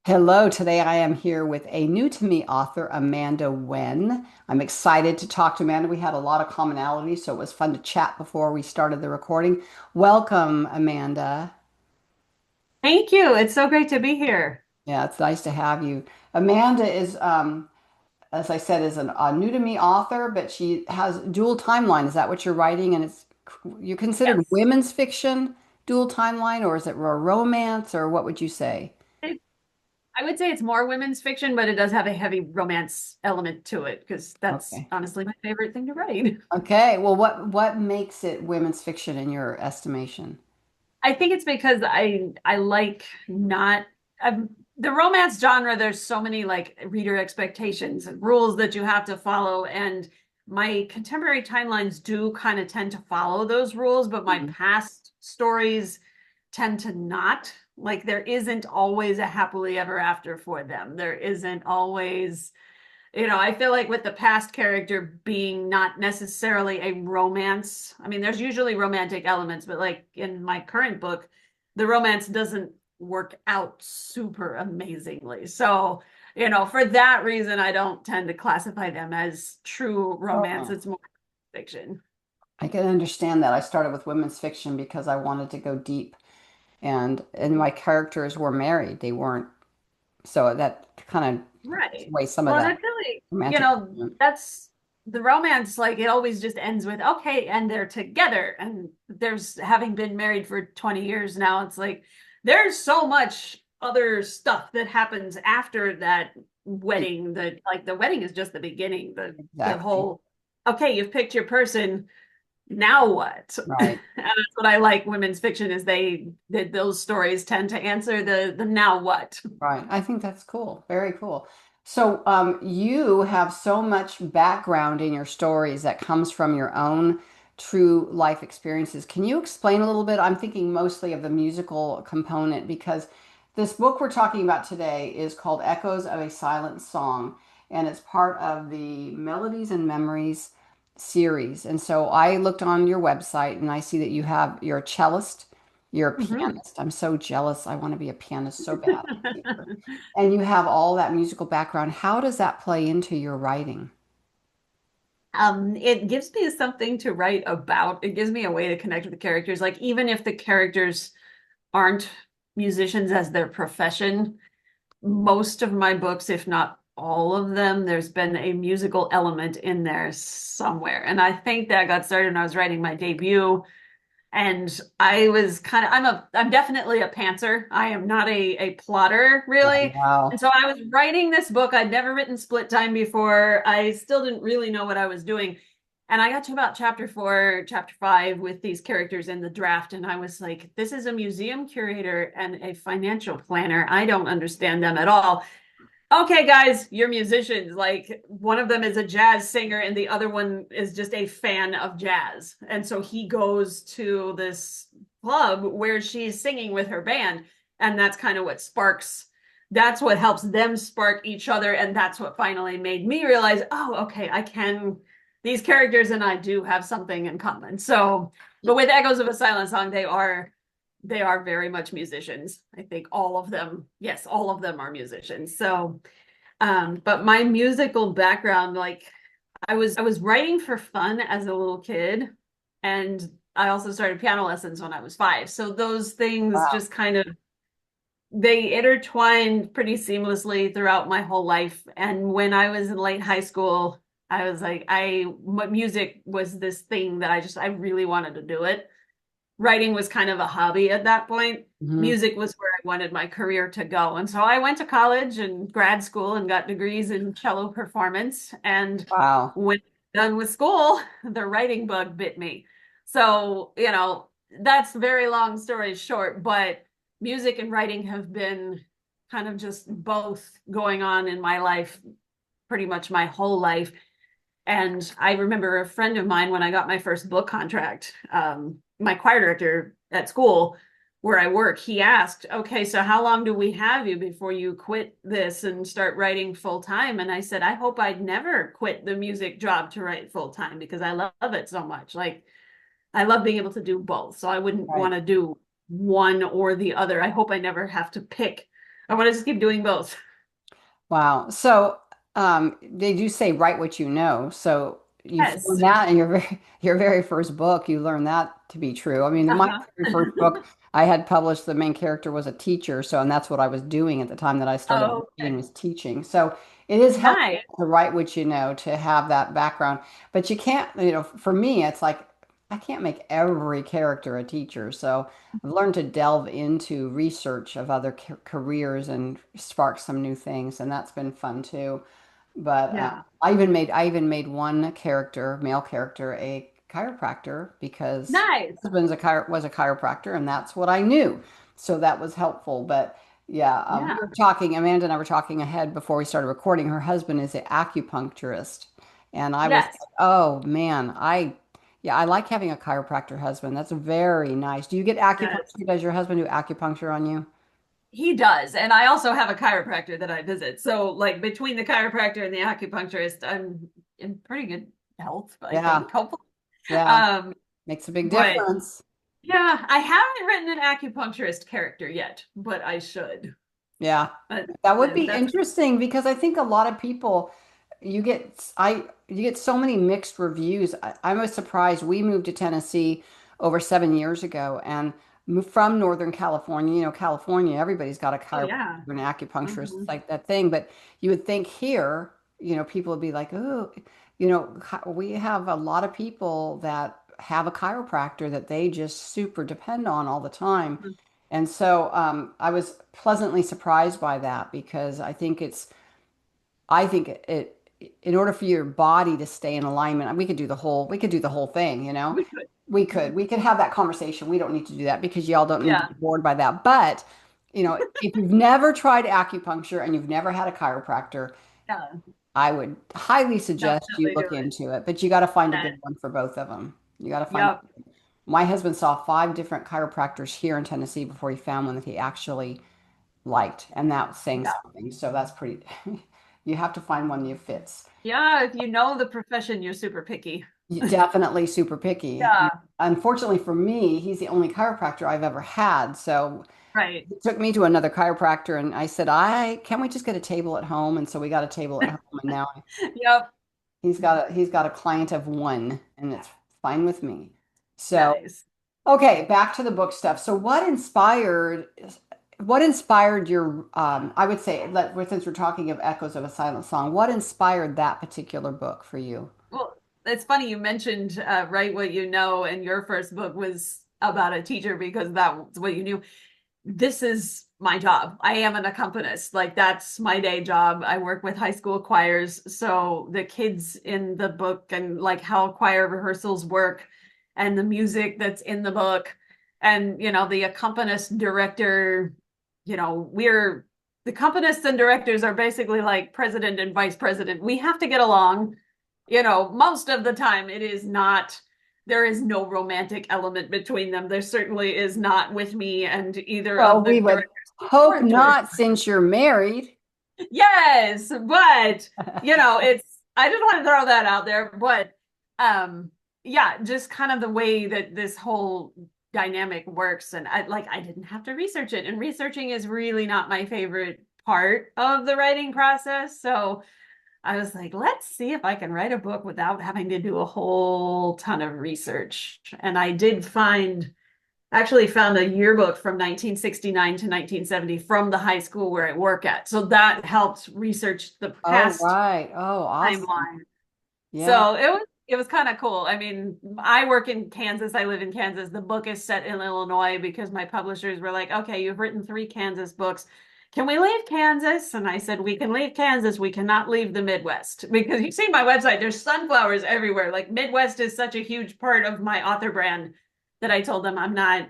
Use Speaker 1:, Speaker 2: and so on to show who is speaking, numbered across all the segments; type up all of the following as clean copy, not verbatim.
Speaker 1: Hello, today I am here with a new to me author, Amanda Wen. I'm excited to talk to Amanda. We had a lot of commonality, so it was fun to chat before we started the recording. Welcome, Amanda.
Speaker 2: Thank you. It's so great to be here.
Speaker 1: Yeah, it's nice to have you. Amanda is, as I said, is a new to me author, but she has dual timeline. Is that what you're writing? And it's you considered
Speaker 2: Yes.
Speaker 1: women's fiction dual timeline, or is it a romance, or what would you say?
Speaker 2: It, I would say it's more women's fiction, but it does have a heavy romance element to it because that's
Speaker 1: Okay.
Speaker 2: honestly my favorite thing to write.
Speaker 1: Okay. Well, what makes it women's fiction in your estimation?
Speaker 2: I think it's because I like not I've, the romance genre. There's so many like reader expectations and rules that you have to follow, and my contemporary timelines do kind of tend to follow those rules, but my
Speaker 1: Mhm.
Speaker 2: past stories tend to not. Like there isn't always a happily ever after for them. There isn't always, I feel like with the past character being not necessarily a romance. I mean, there's usually romantic elements, but like in my current book, the romance doesn't work out super amazingly. So, for that reason, I don't tend to classify them as true romance.
Speaker 1: Oh,
Speaker 2: It's more fiction.
Speaker 1: I can understand that. I started with women's fiction because I wanted to go deep, and my characters were married. They weren't, so that kind of takes
Speaker 2: Right.
Speaker 1: away some of
Speaker 2: Well, and
Speaker 1: that
Speaker 2: I feel like,
Speaker 1: romantic element.
Speaker 2: that's the romance, like it always just ends with, okay, and they're together. And there's having been married for 20 years now, it's like there's so much other stuff that happens after that wedding that like the wedding is just the beginning. The
Speaker 1: Exactly.
Speaker 2: whole, okay, you've picked your person, now what? And
Speaker 1: Right.
Speaker 2: that's what I like women's fiction is that those stories tend to answer the now what.
Speaker 1: Right. I think that's cool. Very cool. So, you have so much background in your stories that comes from your own true life experiences. Can you explain a little bit? I'm thinking mostly of the musical component because this book we're talking about today is called Echoes of a Silent Song, and it's part of the Melodies and Memories series. And so I looked on your website and I see that you're a cellist, you're a
Speaker 2: Mhm.
Speaker 1: pianist. I'm so jealous. I want to be a pianist so bad. And you have all that musical background. How does that play into your writing?
Speaker 2: It gives me something to write about. It gives me a way to connect with the characters. Like, even if the characters aren't musicians as their profession, most of my books, if not all of them, there's been a musical element in there somewhere. And I think that got started when I was writing my debut. And I was kind of, I'm definitely a pantser. I am not a plotter
Speaker 1: Oh,
Speaker 2: really. And
Speaker 1: wow.
Speaker 2: so I was writing this book. I'd never written split time before. I still didn't really know what I was doing. And I got to about chapter 4, chapter 5 with these characters in the draft. And I was like, this is a museum curator and a financial planner. I don't understand them at all. Okay, guys, you're musicians. Like one of them is a jazz singer and the other one is just a fan of jazz. And so he goes to this club where she's singing with her band. And that's kind of what sparks, that's what helps them spark each other. And that's what finally made me realize, oh, okay, these characters and I do have something in common. So, but with Echoes of a Silent Song, they are very much musicians. I think all of them, yes, all of them are musicians. So, but my musical background, like I was writing for fun as a little kid, and I also started piano lessons when I was 5. So those things
Speaker 1: Wow.
Speaker 2: just kind of they intertwined pretty seamlessly throughout my whole life. And when I was in late high school, I was like, music was this thing that I really wanted to do it. Writing was kind of a hobby at that point.
Speaker 1: Hmm.
Speaker 2: Music was where I wanted my career to go. And so I went to college and grad school and got degrees in cello performance. And
Speaker 1: Wow.
Speaker 2: when done with school, the writing bug bit me. So, that's very long story short, but music and writing have been kind of just both going on in my life pretty much my whole life. And I remember a friend of mine when I got my first book contract, my choir director at school where I work, he asked, okay, so how long do we have you before you quit this and start writing full time? And I said, I hope I'd never quit the music job to write full time because I love it so much. Like, I love being able to do both. So I wouldn't
Speaker 1: Right.
Speaker 2: want to do one or the other. I hope I never have to pick I want to just keep doing both.
Speaker 1: Wow. So they do say write what you know. So you've
Speaker 2: Yes.
Speaker 1: learned that in your very first book. You learned that to be true. I mean, in my
Speaker 2: Uh-huh.
Speaker 1: very first book I had published, the main character was a teacher. So, and that's what I was doing at the time that I started
Speaker 2: Oh,
Speaker 1: writing
Speaker 2: okay.
Speaker 1: was teaching. So it is helpful
Speaker 2: Nice.
Speaker 1: to write what you know, to have that background. But you can't, for me, it's like I can't make every character a teacher. So I've learned to delve into research of other careers and spark some new things, and that's been fun too. But
Speaker 2: Yeah.
Speaker 1: I even made one character, male character, a chiropractor because
Speaker 2: Nice.
Speaker 1: my husband's was a chiropractor, and that's what I knew. So that was helpful. But yeah, we
Speaker 2: Yeah.
Speaker 1: were talking. Amanda and I were talking ahead before we started recording. Her husband is an acupuncturist, and I was
Speaker 2: Yes.
Speaker 1: like, oh man, yeah, I like having a chiropractor husband. That's very nice. Do you get
Speaker 2: Yes.
Speaker 1: acupuncture? Does your husband do acupuncture on you?
Speaker 2: He does. And I also have a chiropractor that I visit. So like between the chiropractor and the acupuncturist, I'm in pretty good health, I
Speaker 1: Yeah,
Speaker 2: think, hopefully.
Speaker 1: yeah,
Speaker 2: Um,
Speaker 1: makes a big
Speaker 2: but
Speaker 1: difference.
Speaker 2: yeah, I haven't written an acupuncturist character yet, but I should.
Speaker 1: Yeah,
Speaker 2: But
Speaker 1: that would be
Speaker 2: that's
Speaker 1: interesting because I think a lot of people, you get so many mixed reviews. I was surprised. We moved to Tennessee over 7 years ago and moved from Northern California. California, everybody's got a
Speaker 2: oh
Speaker 1: chiropractor
Speaker 2: yeah.
Speaker 1: and acupuncturist. It's
Speaker 2: Mhm.
Speaker 1: like that thing. But you would think here, people would be like, oh, we have a lot of people that have a chiropractor that they just super depend on all the time. And so I was pleasantly surprised by that because I think in order for your body to stay in alignment, we could do the whole thing, you know?
Speaker 2: We could.
Speaker 1: We could have that conversation. We don't need to do that because y'all don't need to
Speaker 2: Yeah.
Speaker 1: be bored by that. But, if you've never tried acupuncture and you've never had a chiropractor,
Speaker 2: Yeah.
Speaker 1: I would highly suggest you
Speaker 2: Definitely do
Speaker 1: look
Speaker 2: it.
Speaker 1: into it. But you got to find a
Speaker 2: That,
Speaker 1: good one for both of them. You got to find.
Speaker 2: yep.
Speaker 1: My husband saw 5 different chiropractors here in Tennessee before he found one that he actually liked, and that's saying
Speaker 2: Yeah.
Speaker 1: something. So that's pretty, you have to find one that fits.
Speaker 2: Yeah. If you know the profession, you're super picky.
Speaker 1: Definitely super picky.
Speaker 2: Yeah.
Speaker 1: Unfortunately for me, he's the only chiropractor I've ever had. So
Speaker 2: Right.
Speaker 1: he took me to another chiropractor, and I said, I can we just get a table at home? And so we got a table at home, and now
Speaker 2: Yep.
Speaker 1: he's got a client of one, and it's fine with me. So
Speaker 2: Nice.
Speaker 1: okay, back to the book stuff. So what inspired your I would say since we're talking of echoes of a silent song, what inspired that particular book for you?
Speaker 2: Well, it's funny you mentioned Write What You Know, and your first book was about a teacher because that's what you knew. This is my job. I am an accompanist. Like that's my day job. I work with high school choirs. So the kids in the book and like how choir rehearsals work and the music that's in the book and the accompanist director, we're the accompanist and directors are basically like president and vice president. We have to get along. Most of the time it is not there is no romantic element between them. There certainly is not with me and either
Speaker 1: Well,
Speaker 2: of the
Speaker 1: we would
Speaker 2: directors
Speaker 1: hope
Speaker 2: or directors.
Speaker 1: not since you're married.
Speaker 2: Yes, but it's I just want to throw that out there. But um yeah, just kind of the way that this whole dynamic works. And I didn't have to research it. And researching is really not my favorite part of the writing process. So I was like, let's see if I can write a book without having to do a whole ton of research. And I did actually found a yearbook from 1969 to 1970 from the high school where I work at. So that helped research the
Speaker 1: Oh,
Speaker 2: past
Speaker 1: right. Oh, awesome.
Speaker 2: timeline.
Speaker 1: Yeah.
Speaker 2: So it was kind of cool. I mean, I work in Kansas. I live in Kansas. The book is set in Illinois because my publishers were like, okay, you've written 3 Kansas books. Can we leave Kansas? And I said, we can leave Kansas. We cannot leave the Midwest because you see my website, there's sunflowers everywhere. Like Midwest is such a huge part of my author brand that I told them I'm not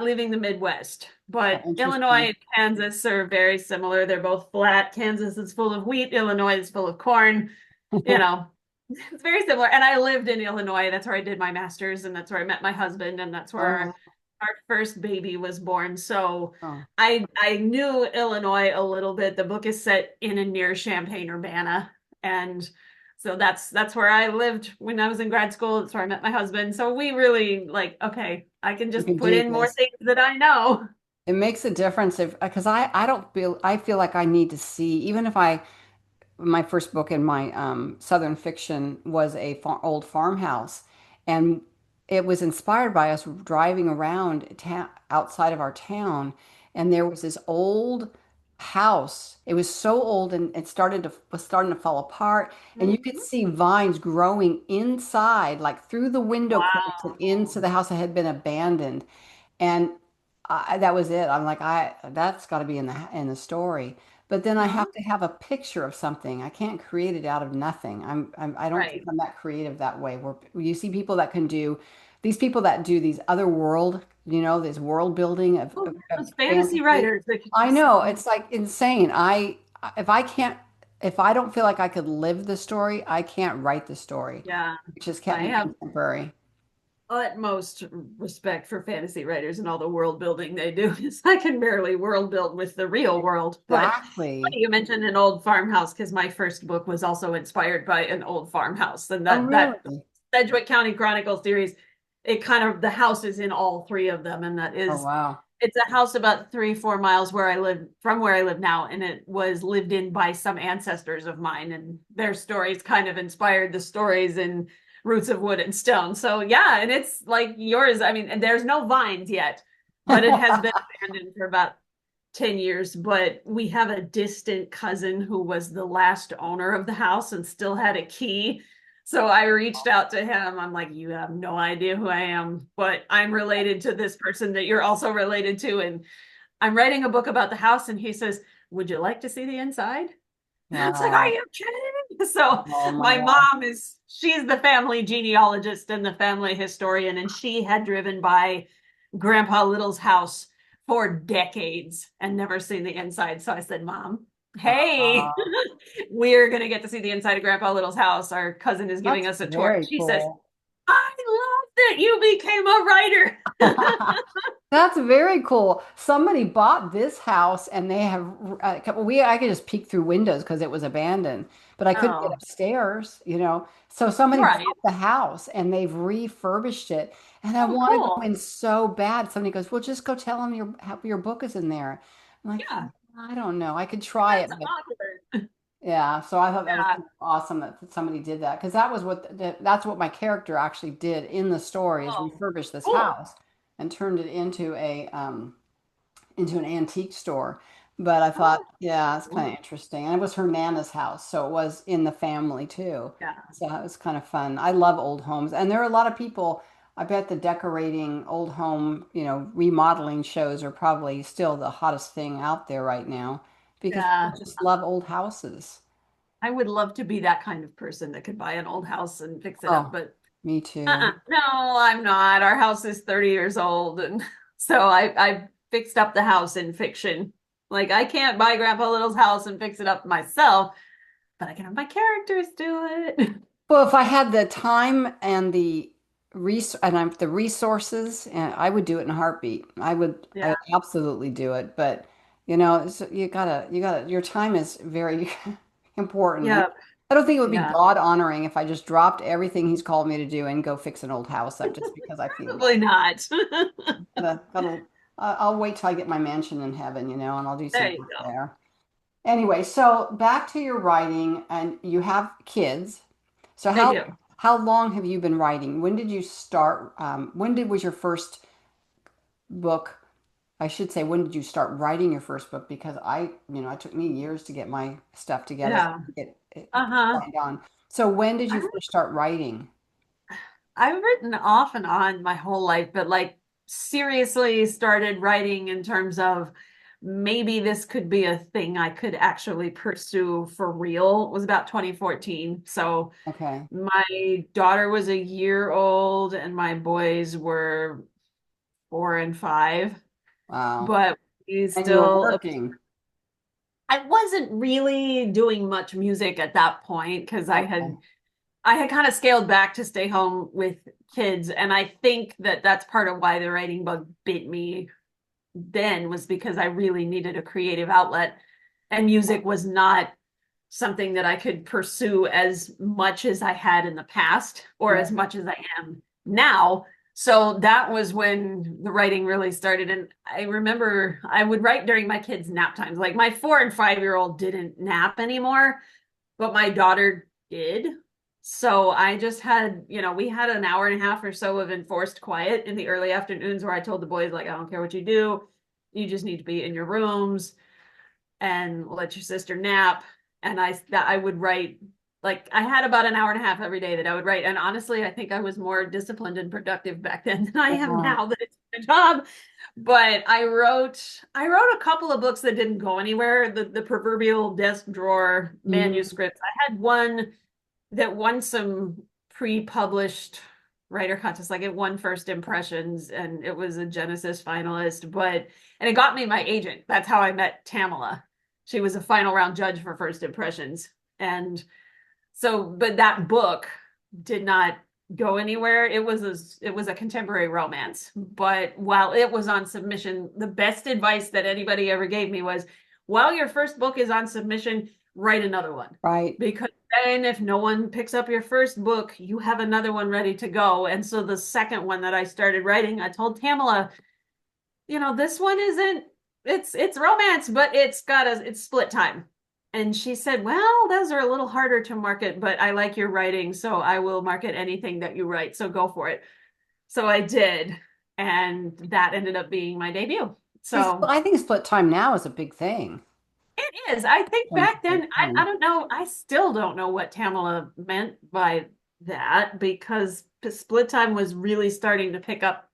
Speaker 2: leaving the Midwest.
Speaker 1: Oh,
Speaker 2: But Illinois
Speaker 1: interesting.
Speaker 2: and Kansas are very similar. They're both flat. Kansas is full of wheat. Illinois is full of corn. You know, it's very similar. And I lived in Illinois. That's where I did my master's, and that's where I met my husband, and that's where
Speaker 1: Oh,
Speaker 2: our first baby was born. So
Speaker 1: oh.
Speaker 2: I knew Illinois a little bit. The book is set in and near Champaign, Urbana, and so that's where I lived when I was in grad school. That's where I met my husband. So we really like, okay, I can
Speaker 1: You
Speaker 2: just
Speaker 1: can
Speaker 2: put
Speaker 1: do
Speaker 2: in more
Speaker 1: this.
Speaker 2: things that I know.
Speaker 1: it makes a difference if because I don't feel I feel like I need to see even if I my first book in my Southern fiction was a old farmhouse, and it was inspired by us driving around outside of our town, and there was this old house. It was so old, and it was starting to fall apart, and you could
Speaker 2: Mhm.
Speaker 1: see vines growing inside, like through the window curtains and into
Speaker 2: Wow.
Speaker 1: the house that had been abandoned. And that was it. I'm like, that's got to be in the story. But then I
Speaker 2: Uh-huh.
Speaker 1: have to have a picture of something. I can't create it out of nothing. I don't think
Speaker 2: Right.
Speaker 1: I'm that creative that way. Where you see people that can do these people that do these other world, this world building
Speaker 2: Oh,
Speaker 1: of
Speaker 2: those fantasy
Speaker 1: fantasy.
Speaker 2: writers that can
Speaker 1: I
Speaker 2: just
Speaker 1: know it's like insane. If I can't if I don't feel like I could live the story, I can't write the story.
Speaker 2: yeah.
Speaker 1: It just can't
Speaker 2: I
Speaker 1: be
Speaker 2: have
Speaker 1: contemporary.
Speaker 2: utmost respect for fantasy writers and all the world building they do. Because I can barely world build with the real world. But
Speaker 1: Exactly.
Speaker 2: funny you mentioned an old farmhouse because my first book was also inspired by an old farmhouse, and
Speaker 1: Oh,
Speaker 2: that
Speaker 1: really?
Speaker 2: Sedgwick County Chronicles series, it kind of the house is in all three of them, and that
Speaker 1: Oh,
Speaker 2: is
Speaker 1: wow.
Speaker 2: it's a house about 3, 4 miles where I live from where I live now, and it was lived in by some ancestors of mine, and their stories kind of inspired the stories in Roots of Wood and Stone. So yeah, and it's like yours. I mean, and there's no vines yet, but it has been abandoned for about 10 years. But we have a distant cousin who was the last owner of the house and still had a key. So I reached out to him. I'm like, you have no idea who I am, but I'm related to this person that you're also related to. And I'm writing a book about the house. And he says, would you like to see the inside? It's like, are
Speaker 1: Wow.
Speaker 2: you kidding? So
Speaker 1: Oh my
Speaker 2: my
Speaker 1: God.
Speaker 2: mom she's the family genealogist and the family historian, and she had driven by Grandpa Little's house for decades and never seen the inside. So I said, Mom, hey,
Speaker 1: Uh,
Speaker 2: we're going to get to see the inside of Grandpa Little's house. Our cousin is giving
Speaker 1: that's
Speaker 2: us a tour.
Speaker 1: very
Speaker 2: She says,
Speaker 1: cool.
Speaker 2: I love that you became a writer.
Speaker 1: That's very cool. Somebody bought this house and they have I could just peek through windows because it was abandoned, but I couldn't get
Speaker 2: Oh,
Speaker 1: upstairs. So somebody
Speaker 2: right.
Speaker 1: bought the house and they've refurbished it. And I
Speaker 2: Oh,
Speaker 1: want to go
Speaker 2: cool.
Speaker 1: in so bad. Somebody goes, "Well, just go tell them your book is in there." I'm like,
Speaker 2: Yeah,
Speaker 1: I don't know. I could try it,
Speaker 2: that's
Speaker 1: but
Speaker 2: awkward.
Speaker 1: yeah, so I thought that was
Speaker 2: Yeah.
Speaker 1: kind of awesome that somebody did that because that was that's what my character actually did in the story is
Speaker 2: Oh,
Speaker 1: refurbish this
Speaker 2: cool.
Speaker 1: house and turned it into an antique store. But I thought, yeah, it's kind
Speaker 2: Oh,
Speaker 1: of interesting. And it was her Nana's house, so it was in the family too.
Speaker 2: yeah.
Speaker 1: So it was kind of fun. I love old homes, and there are a lot of people. I bet the decorating old home, remodeling shows are probably still the hottest thing out there right now because
Speaker 2: Yeah.
Speaker 1: people just love old houses.
Speaker 2: I would love to be that kind of person that could buy an old house and fix it up,
Speaker 1: Oh,
Speaker 2: but
Speaker 1: me too.
Speaker 2: no, I'm not. Our house is 30 years old, and so I fixed up the house in fiction. Like I can't buy Grandpa Little's house and fix it up myself, but I can have my characters do it.
Speaker 1: Well, if I had the time and the resources, and I would do it in a heartbeat. I
Speaker 2: Yeah.
Speaker 1: would absolutely do it. But your time is very important.
Speaker 2: Yeah.
Speaker 1: I don't think it would be
Speaker 2: Yeah.
Speaker 1: God honoring if I just dropped everything He's called me to do and go fix an old house up just because I feel like
Speaker 2: Probably not.
Speaker 1: I'll wait till I get my mansion in heaven, and I'll do
Speaker 2: There
Speaker 1: some
Speaker 2: you
Speaker 1: work
Speaker 2: go.
Speaker 1: there. Anyway, so back to your writing, and you have kids. So
Speaker 2: I
Speaker 1: how
Speaker 2: do.
Speaker 1: how long have you been writing? When did you start? Was your first book? I should say, when did you start writing your first book? Because it took me years to get my stuff together,
Speaker 2: Yeah.
Speaker 1: get it
Speaker 2: Uh-huh.
Speaker 1: signed on. So when did you
Speaker 2: I
Speaker 1: first start writing?
Speaker 2: I've written off and on my whole life, but like seriously started writing in terms of maybe this could be a thing I could actually pursue for real was about 2014. So
Speaker 1: Okay.
Speaker 2: my daughter was a year old and my boys were 4 and 5,
Speaker 1: Wow.
Speaker 2: but we
Speaker 1: And you were
Speaker 2: still,
Speaker 1: working.
Speaker 2: I wasn't really doing much music at that point because
Speaker 1: Okay.
Speaker 2: I had kind of scaled back to stay home with kids. And I think that that's part of why the writing bug bit me then was because I really needed a creative outlet. And music was not something that I could pursue as much as I had in the past or as
Speaker 1: Right.
Speaker 2: much as I am now. So that was when the writing really started. And I remember I would write during my kids' nap times. Like my 4 and 5-year-old didn't nap anymore, but my daughter did. So I just had, we had an hour and a half or so of enforced quiet in the early afternoons where I told the boys, like, I don't care what you do. You just need to be in your rooms and let your sister nap. And I would write, like, I had about an hour and a half every day that I would write. And honestly, I think I was more disciplined and productive back then than I am
Speaker 1: Wow.
Speaker 2: now that it's my job. But I wrote a couple of books that didn't go anywhere. The proverbial desk drawer
Speaker 1: Mhm.
Speaker 2: manuscripts. I had one that won some pre-published writer contest, like it won first impressions and it was a Genesis finalist, and it got me my agent. That's how I met Tamala. She was a final round judge for first impressions. And so, but that book did not go anywhere. It was a contemporary romance. But while it was on submission, the best advice that anybody ever gave me was, while your first book is on submission, write another one.
Speaker 1: Right.
Speaker 2: Because then if no one picks up your first book, you have another one ready to go. And so the second one that I started writing, I told Tamala, this one isn't, it's romance, but it's split time. And she said, well, those are a little harder to market, but I like your writing, so I will market anything that you write. So go for it. So I did. And that ended up being my debut.
Speaker 1: See,
Speaker 2: So
Speaker 1: I think split time now is a big thing.
Speaker 2: it is. I think
Speaker 1: Terms
Speaker 2: back
Speaker 1: of split
Speaker 2: then, I
Speaker 1: time.
Speaker 2: don't know. I still don't know what Tamala meant by that because split time was really starting to pick up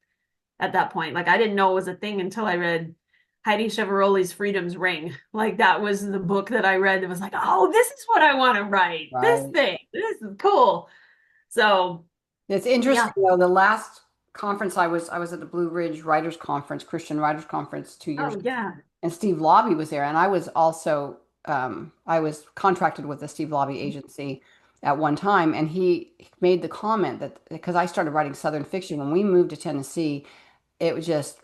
Speaker 2: at that point. Like I didn't know it was a thing until I read Heidi Cheveroli's Freedom's Ring. Like that was the book that I read that was like, oh, this is what I want to write. This
Speaker 1: Right.
Speaker 2: thing. This is cool. So
Speaker 1: It's
Speaker 2: yeah.
Speaker 1: interesting though. The last conference I was at the Blue Ridge Writers Conference, Christian Writers Conference 2 years
Speaker 2: Oh
Speaker 1: ago,
Speaker 2: yeah.
Speaker 1: and Steve Lobby was there, and I was also I was contracted with the Steve Lobby agency at one time, and he made the comment that because I started writing Southern fiction when we moved to Tennessee, it was just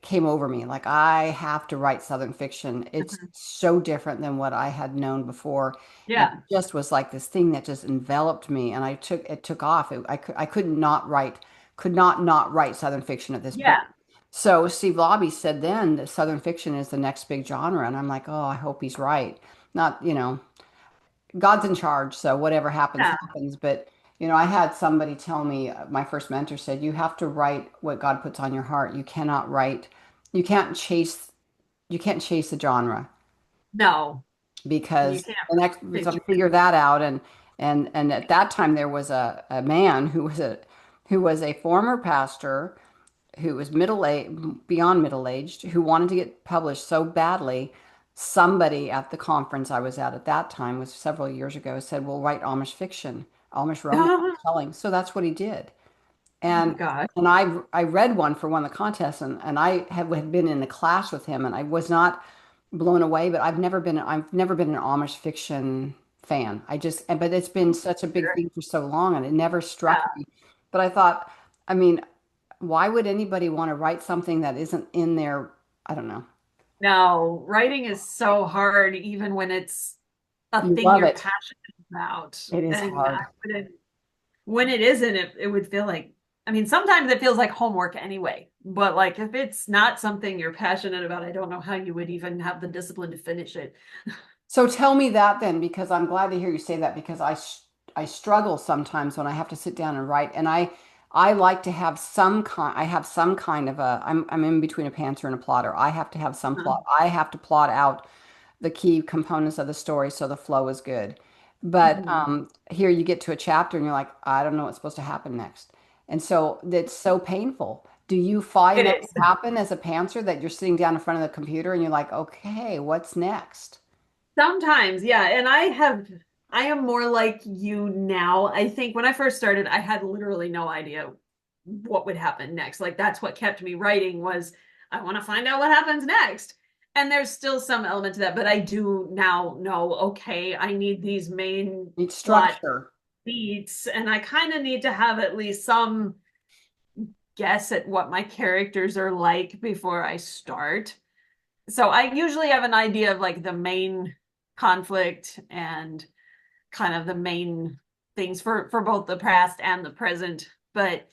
Speaker 1: came over me. Like, I have to write Southern fiction. It's so different than what I had known before. And
Speaker 2: Yeah.
Speaker 1: it just was like this thing that just enveloped me. And it took off. I could not write, could not write Southern fiction at this point.
Speaker 2: Yeah.
Speaker 1: So Steve Lobby said then that Southern fiction is the next big genre. And I'm like, oh, I hope he's right. Not, God's in charge, so whatever happens,
Speaker 2: Yeah.
Speaker 1: happens. But, I had somebody tell me, my first mentor said, you have to write what God puts on your heart. You cannot write, you can't chase, you can't chase the genre
Speaker 2: No, you
Speaker 1: because
Speaker 2: can't
Speaker 1: the next,
Speaker 2: fit
Speaker 1: so
Speaker 2: you
Speaker 1: figure that out. And at that time there was a man who was a former pastor who was middle aged, beyond middle aged, who wanted to get published so badly. Somebody at the conference I was at that time, was several years ago, said, "We'll write Amish fiction, Amish romance
Speaker 2: in.
Speaker 1: telling." So that's what he did.
Speaker 2: Oh my
Speaker 1: And
Speaker 2: God.
Speaker 1: I read one for one of the contests, and I had been in the class with him, and I was not blown away. But I've never been an Amish fiction fan. But it's been such a big thing for so long, and it never struck
Speaker 2: Yeah.
Speaker 1: me. But I thought, I mean, why would anybody want to write something that isn't in their, I don't know.
Speaker 2: No, writing is so hard, even when it's a
Speaker 1: You
Speaker 2: thing
Speaker 1: love
Speaker 2: you're
Speaker 1: it.
Speaker 2: passionate about.
Speaker 1: It is
Speaker 2: And I
Speaker 1: hard.
Speaker 2: wouldn't, when it isn't, it would feel like, I mean, sometimes it feels like homework anyway. But like if it's not something you're passionate about, I don't know how you would even have the discipline to finish it.
Speaker 1: So tell me that then, because I'm glad to hear you say that because I struggle sometimes when I have to sit down and write, and I like to have some kind of I'm in between a pantser and a plotter. I have to have some plot. I have to plot out the key components of the story so the flow is good. But
Speaker 2: Mhm.
Speaker 1: here you get to a chapter and you're like, I don't know what's supposed to happen next. And so it's so painful. Do you find
Speaker 2: It
Speaker 1: that
Speaker 2: is.
Speaker 1: happen as a pantser that you're sitting down in front of the computer and you're like, okay, what's next?
Speaker 2: Sometimes, yeah. And I am more like you now. I think when I first started, I had literally no idea what would happen next. Like that's what kept me writing was I want to find out what happens next. And there's still some element to that, but I do now know, okay, I need these main
Speaker 1: Need
Speaker 2: plot
Speaker 1: structure.
Speaker 2: beats, and I kind of need to have at least some guess at what my characters are like before I start. So I usually have an idea of like the main conflict and kind of the main things for both the past and the present. But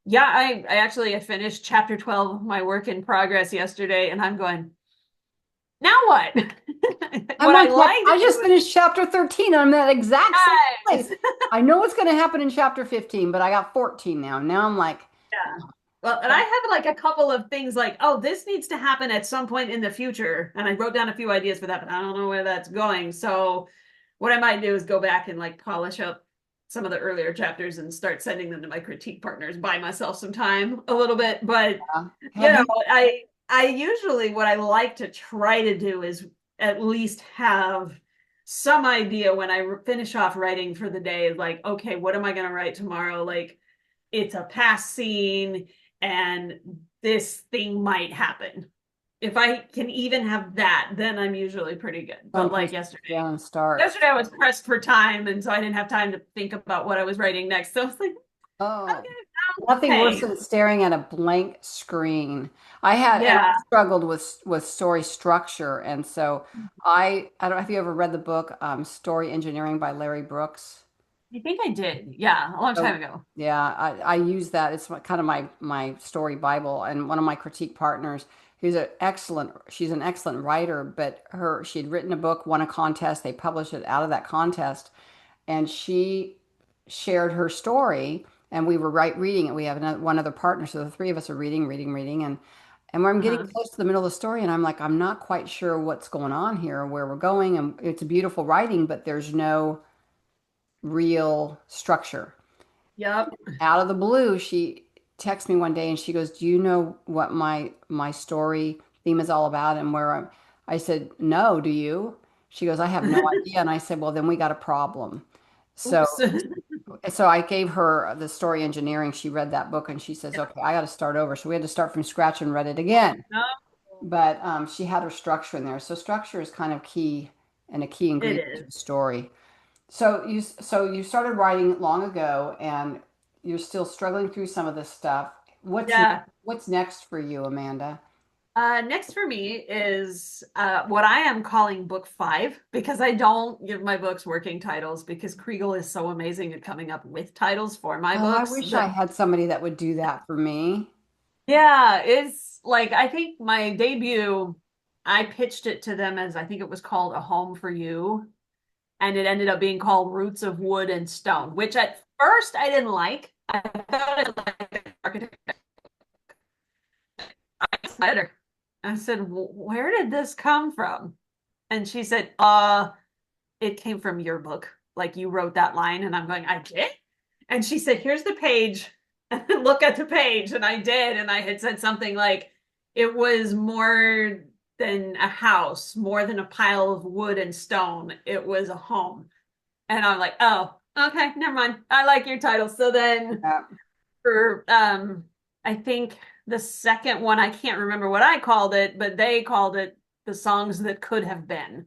Speaker 2: Yeah, I finished chapter 12 of my work in progress yesterday, and I'm going, now what?
Speaker 1: I'm
Speaker 2: What
Speaker 1: on
Speaker 2: I
Speaker 1: chapter,
Speaker 2: liked
Speaker 1: I
Speaker 2: it
Speaker 1: just
Speaker 2: was
Speaker 1: finished chapter 13. I'm in that exact same place.
Speaker 2: guys.
Speaker 1: I know what's going to happen in chapter 15, but I got 14 now. Now I'm like,
Speaker 2: Yeah. Well, and I have like a couple of things like, oh, this needs to happen at some point in the future. And I wrote down a few ideas for that, but I don't know where that's going. So what I might do is go back and like polish up some of the earlier chapters and start sending them to my critique partners, buy myself some time a little bit. But you
Speaker 1: have
Speaker 2: know,
Speaker 1: you?
Speaker 2: I usually what I like to try to do is at least have some idea when I finish off writing for the day, like, okay, what am I going to write tomorrow? Like, it's a past scene and this thing might happen. If I can even have that, then I'm usually pretty good. But
Speaker 1: Sometimes
Speaker 2: like
Speaker 1: sit down and start.
Speaker 2: yesterday I was pressed for time, and so I didn't have time to think about what I was writing next. So I was like,
Speaker 1: Oh,
Speaker 2: okay,
Speaker 1: nothing worse
Speaker 2: okay,
Speaker 1: than staring at a blank screen. I
Speaker 2: yeah.
Speaker 1: struggled with story structure, and so I don't know if you ever read the book Story Engineering by Larry Brooks.
Speaker 2: I think I did. Yeah, a long time
Speaker 1: So
Speaker 2: ago.
Speaker 1: yeah, I use that. It's kind of my story Bible. And one of my critique partners, she's an excellent writer, but she'd written a book, won a contest, they published it out of that contest, and she shared her story, and we were reading it. We have one other partner, so the three of us are reading, and when I'm getting
Speaker 2: Uh-huh.
Speaker 1: close to the middle of the story, and I'm like, I'm not quite sure what's going on here, where we're going, and it's a beautiful writing, but there's no real structure.
Speaker 2: Yep.
Speaker 1: Out of the blue, she texts me one day and she goes, "Do you know what my story theme is all about and where I said, "No, do you?" She goes, "I have no idea." And I said, "Well, then we got a problem." So
Speaker 2: Oops.
Speaker 1: so I gave her the story engineering. She read that book and she says, "Okay, I got to start over." So we had to start from scratch and read it again.
Speaker 2: No,
Speaker 1: But she had her structure in there. So structure is kind of key and a key
Speaker 2: it
Speaker 1: ingredient to
Speaker 2: is.
Speaker 1: the story. So you started writing long ago, and you're still struggling through some of this stuff.
Speaker 2: Yeah.
Speaker 1: What's next for you, Amanda?
Speaker 2: Next for me is what I am calling book five because I don't give my books working titles because Kriegel is so amazing at coming up with titles for my
Speaker 1: Oh, I
Speaker 2: books
Speaker 1: wish I
Speaker 2: that,
Speaker 1: had somebody that would do that for me.
Speaker 2: yeah, it's like I think my debut, I pitched it to them as I think it was called A Home for You, and it ended up being called Roots of Wood and Stone, which at first I didn't like. I thought it like architect. I met her. I said, Where did this come from?" And she said, it came from your book. Like you wrote that line. And I'm going, I did? And she said, here's the page. And look at the page. And I did. And I had said something like, it was more than a house, more than a pile of wood and stone. It was a home. And I'm like, oh, okay, never mind. I like your title. So then
Speaker 1: Yeah.
Speaker 2: for I think the second one, I can't remember what I called it, but they called it The Songs That Could Have Been.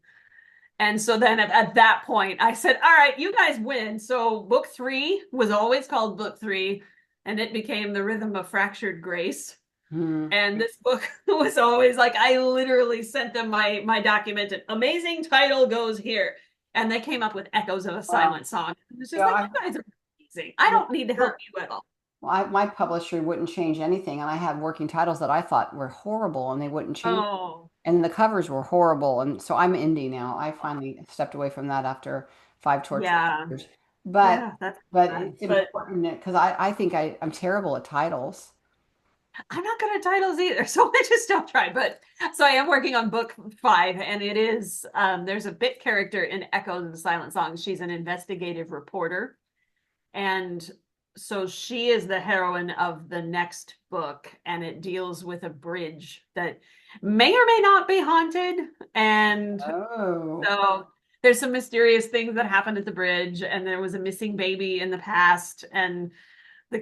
Speaker 2: And so then at that point, I said, all right, you guys win. So book three was always called book three, and it became The Rhythm of Fractured Grace.
Speaker 1: Hmm.
Speaker 2: And this book was always like, I literally sent them my document. Amazing title goes here. And they came up with Echoes of a
Speaker 1: Well,
Speaker 2: Silent Song. It was just
Speaker 1: yeah,
Speaker 2: like, you guys are amazing. I don't need to help you at all.
Speaker 1: my publisher wouldn't change anything, and I had working titles that I thought were horrible, and they wouldn't change.
Speaker 2: Oh,
Speaker 1: And the covers were horrible, and so I'm indie now. I finally stepped away from that after five torturous
Speaker 2: yeah.
Speaker 1: years. But
Speaker 2: Yeah, that's
Speaker 1: but
Speaker 2: fun.
Speaker 1: it's
Speaker 2: But
Speaker 1: important because I think I'm terrible at titles.
Speaker 2: I'm not good at titles either, so I just don't try. But so I am working on book five, and it is there's a bit character in Echoes of the Silent Song. She's an investigative reporter, and so she is the heroine of the next book, and it deals with a bridge that may or may not be haunted. And
Speaker 1: Oh.
Speaker 2: so there's some mysterious things that happened at the bridge, and there was a missing baby in the past, and the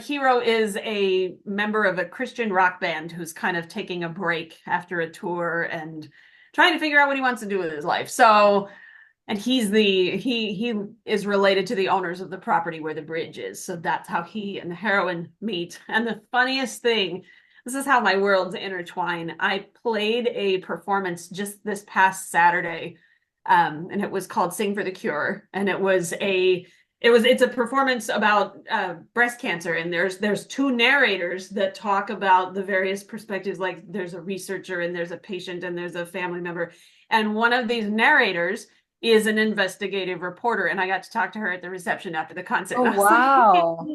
Speaker 2: hero is a member of a Christian rock band who's kind of taking a break after a tour and trying to figure out what he wants to do with his life. So, and he is related to the owners of the property where the bridge is. So that's how he and the heroine meet. And the funniest thing, this is how my worlds intertwine. I played a performance just this past Saturday, and it was called Sing for the Cure, and It's a performance about breast cancer, and there's two narrators that talk about the various perspectives. Like there's a researcher and there's a patient and there's a family member, and one of these narrators is an investigative reporter, and I got to talk to her at the reception after the concert,
Speaker 1: Oh,
Speaker 2: and I was like, hey.
Speaker 1: wow.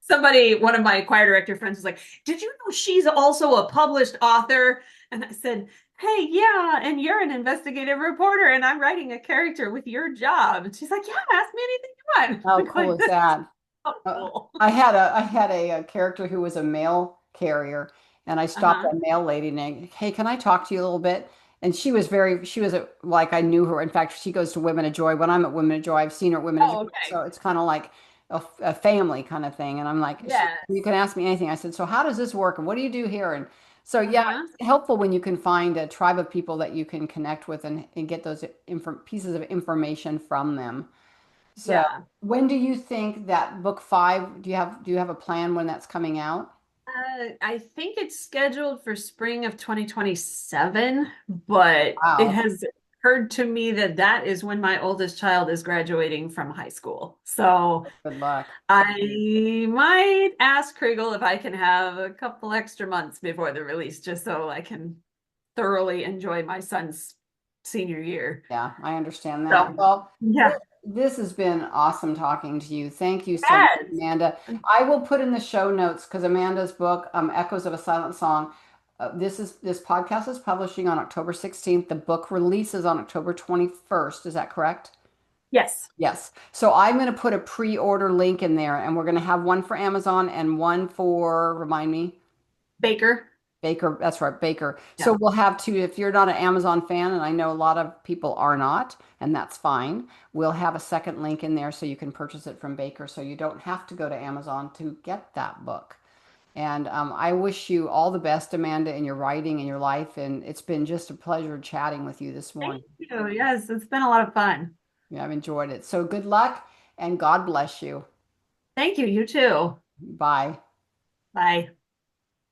Speaker 2: Somebody, one of my choir director friends was like, did you know she's also a published author? And I said, hey, yeah, and you're an investigative reporter, and I'm writing a character with your job. And she's like, yeah, ask me anything you
Speaker 1: How
Speaker 2: want.
Speaker 1: cool
Speaker 2: Like,
Speaker 1: is
Speaker 2: this is
Speaker 1: that?
Speaker 2: so cool.
Speaker 1: I had a character who was a mail carrier, and I stopped
Speaker 2: Uh-huh.
Speaker 1: a mail lady and hey, can I talk to you a little bit? And she was like I knew her. In fact, she goes to Women of Joy. When I'm at Women of Joy, I've seen her at Women of
Speaker 2: Oh,
Speaker 1: Joy, so
Speaker 2: okay.
Speaker 1: it's kind of like a family kind of thing. And I'm like, you
Speaker 2: Yes.
Speaker 1: can ask me anything. I said, so how does this work, and what do you do here? And so yeah,
Speaker 2: Uh-huh.
Speaker 1: it's helpful when you can find a tribe of people that you can connect with and get those pieces of information from them. So,
Speaker 2: Yeah.
Speaker 1: when do you think that book five, do you have a plan when that's coming out?
Speaker 2: I think it's scheduled for spring of 2027, but it
Speaker 1: Wow.
Speaker 2: has occurred to me that that is when my oldest child is graduating from high school. So
Speaker 1: Good luck.
Speaker 2: I might ask Kriegel if I can have a couple extra months before the release, just so I can thoroughly enjoy my son's senior year.
Speaker 1: Yeah, I understand that.
Speaker 2: So,
Speaker 1: Well,
Speaker 2: yeah.
Speaker 1: this has been awesome talking to you. Thank you so much,
Speaker 2: Yes.
Speaker 1: Amanda. I will put in the show notes because Amanda's book, Echoes of a Silent Song, this podcast is publishing on October 16th. The book releases on October 21st. Is that correct?
Speaker 2: Yes.
Speaker 1: Yes. So I'm going to put a pre-order link in there, and we're going to have one for Amazon and one for, remind me.
Speaker 2: Baker.
Speaker 1: Baker, that's right, Baker. So
Speaker 2: Yeah.
Speaker 1: we'll have two. If you're not an Amazon fan, and I know a lot of people are not, and that's fine, we'll have a second link in there so you can purchase it from Baker so you don't have to go to Amazon to get that book. And I wish you all the best, Amanda, in your writing and your life. And it's been just a pleasure chatting with you this
Speaker 2: Thank
Speaker 1: morning.
Speaker 2: you. Yes, it's been a lot of fun.
Speaker 1: Yeah, I've enjoyed it. So good luck and God bless you.
Speaker 2: Thank you. You too.
Speaker 1: Bye.
Speaker 2: Bye.